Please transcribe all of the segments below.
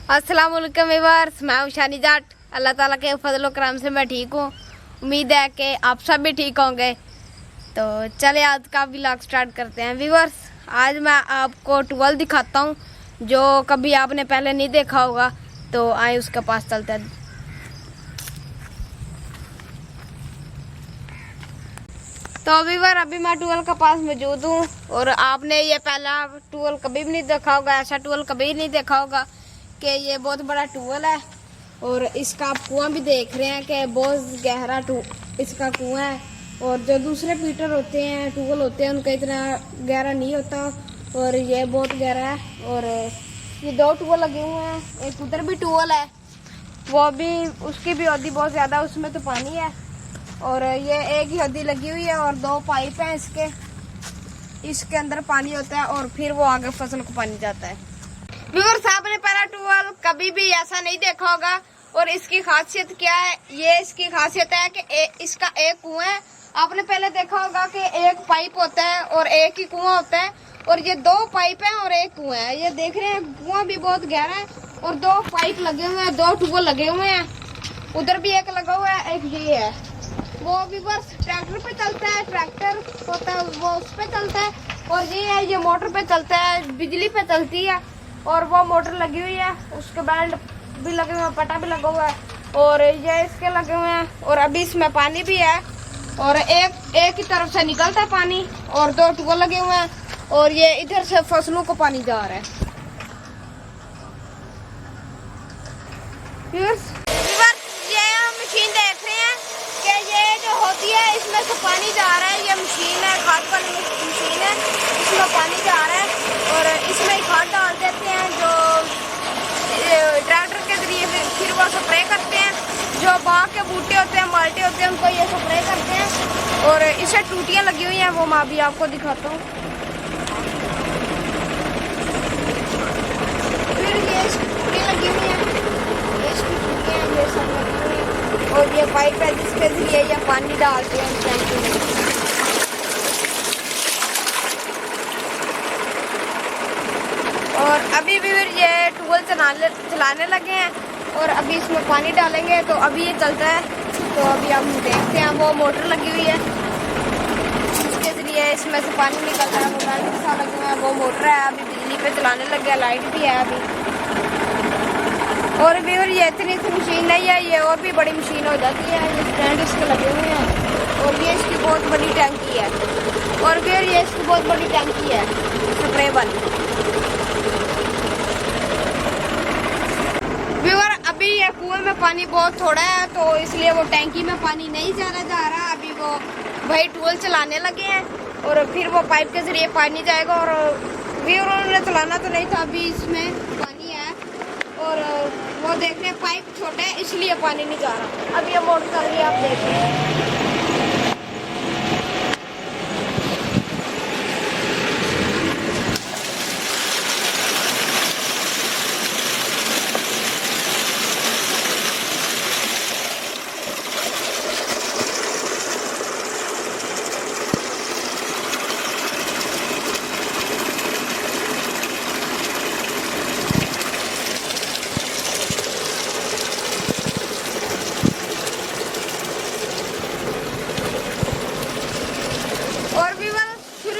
अस्सलाम वालेकुम व्यूअर्स, मैं हूं शानी जाट। अल्लाह ताला के फजल करम से मैं ठीक हूं। उम्मीद है कि आप सब भी ठीक होंगे। तो चले आज का व्लॉग स्टार्ट करते हैं। व्यूअर्स, आज मैं आपको टूल दिखाता हूं जो कभी आपने पहले नहीं देखा होगा। तो आए उसके पास चलते हैं। तो व्यूअर, अभी मैं टूल के पास मौजूद हूँ और आपने ये पहला टूल कभी भी नहीं देखा होगा। ऐसा टूल कभी नहीं देखा होगा कि ये बहुत बड़ा टूल है और इसका आप कुआं भी देख रहे हैं कि बहुत गहरा इसका कुआं है। और जो दूसरे पीटर होते हैं, टूल होते हैं, उनका इतना गहरा नहीं होता और ये बहुत गहरा है। और ये दो टूल लगे हुए हैं, एक उधर भी टूल है, वो भी उसकी भी हद्दी बहुत ज़्यादा, उसमें तो पानी है। और ये एक ही हद्दी लगी हुई है और दो पाइप हैं इसके अंदर पानी होता है और फिर वो आगे फसल को पानी जाता है। व्यूअर्स, आपने पहला टूल कभी भी ऐसा नहीं देखा होगा। और इसकी खासियत क्या है? ये इसकी खासियत है कि इसका एक कुआं है। आपने पहले देखा होगा कि एक पाइप होता है और एक ही कुआं होता है, और ये दो पाइप है और एक कुआं है। ये देख रहे हैं, कुआं भी बहुत गहरा है और दो पाइप लगे हुए हैं, दो टूल लगे हुए हैं। उधर भी एक लगा हुआ है, एक ये है। वो व्यूअर्स ट्रैक्टर पे चलता है, ट्रैक्टर होता है वो उस पे चलता है। और ये है, ये मोटर पे चलता है, बिजली पे चलती है। और वो मोटर लगी हुई है, उसके बेल्ट भी लगे हुए हैं, पटा भी लगा हुआ है और ये इसके लगे हुए हैं। और अभी इसमें पानी भी है और एक ही तरफ से निकलता है पानी और दो टूल लगे हुए हैं और ये इधर से फसलों को पानी जा रहा है। ये हम मशीन देख रहे हैं कि ये जो होती है इसमें से पानी जा रहा है। ये मशीन है, खाद वाली मशीन है, इसमें पानी जा रहा है और इसमें खाद डाल देते हैं जो ट्रैक्टर के जरिए फिर वो स्प्रे करते हैं। जो बाग के बूटे होते हैं, माल्टे होते हैं, उनको ये स्प्रे करते हैं। और इसे टूटियाँ लगी हुई हैं, वो मैं अभी आपको दिखाता हूँ। फिर ये इसकी टूटियाँ लगी हुई हैं, ये इसकी टूटियाँ ये सब लगी हुई हैं और ये पाइप है जिसके जरिए ये पानी डालते हैं टैंकी में। और अभी भी फिर ये टूल चलाने लगे हैं और अभी इसमें पानी डालेंगे तो अभी ये चलता है। तो अभी हम देखते हैं, वो मोटर लगी हुई है जिसके जरिए इसमें से पानी निकलता है। वो बैटरी के साथ लगे हुए हैं, वो मोटर है, अभी बिजली पे चलाने लगे, लाइट भी है अभी। और भी और ये इतनी सी मशीन नहीं है, ये और भी बड़ी मशीन हो जाती है। ये स्टैंड इसके लगे हुए हैं और ये इसकी बहुत बड़ी टैंकी है। और फिर ये इसकी बहुत बड़ी टैंकी है स्प्रे वाली। व्यूअर, अभी ये कुएं में पानी बहुत थोड़ा है तो इसलिए वो टैंकी में पानी नहीं ज़्यादा जा रहा। अभी वो भाई टूल चलाने लगे हैं और फिर वो पाइप के जरिए पानी जाएगा। और व्यूअर, उन्होंने चलाना तो नहीं था, अभी इसमें पानी है और वो देख रहे हैं पाइप छोटा है इसलिए पानी नहीं जा रहा। अब ये मोटर चल रही है, आप देख रहे हैं।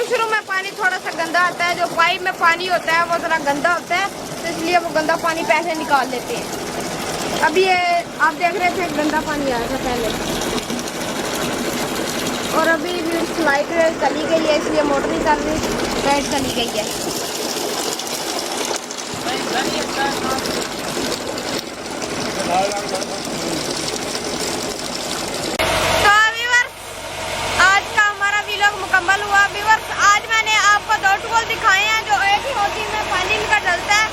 शुरू में पानी थोड़ा सा गंदा आता है, जो पाइप में पानी होता है वो थोड़ा गंदा होता है तो इसलिए वो गंदा पानी पहले निकाल देते हैं। अभी ये आप देख रहे थे गंदा पानी आया था पहले और अभी लाइट चली गई है इसलिए मोटर नहीं चल रही, लाइट चली गई है। मुकम्मल हुआ। व्यूअर्स, आज मैंने आपको दो टूल दिखाए हैं जो एक ही होती में पानी इनका डलता है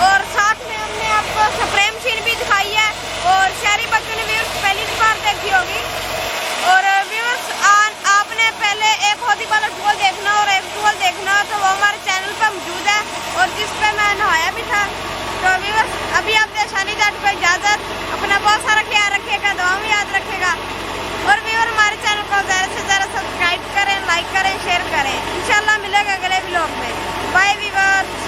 और साथ में हमने आपको स्प्रे मशीन भी दिखाई है और शहरी बच्चों ने व्यूअर्स पहली बार देखी होगी। और व्यूअर्स, आपने पहले एक होती वाला टूल देखना और एक टूल देखना तो वो हमारे चैनल पर मौजूद है और जिस पे मैं नहाया भी था। तो व्यूअर्स, अभी आपसे शानी जाट को इजाज़त। अपना बहुत सारा ख्याल रखिएगा, दुआ में याद रखेगा। और व्यूअर, हमारे चैनल को ज़्यादा से ज़्यादा सब्सक्राइब करें, लाइक करें, शेयर करें। इंशाल्लाह मिलेगा अगले व्लॉग में। Bye viewers.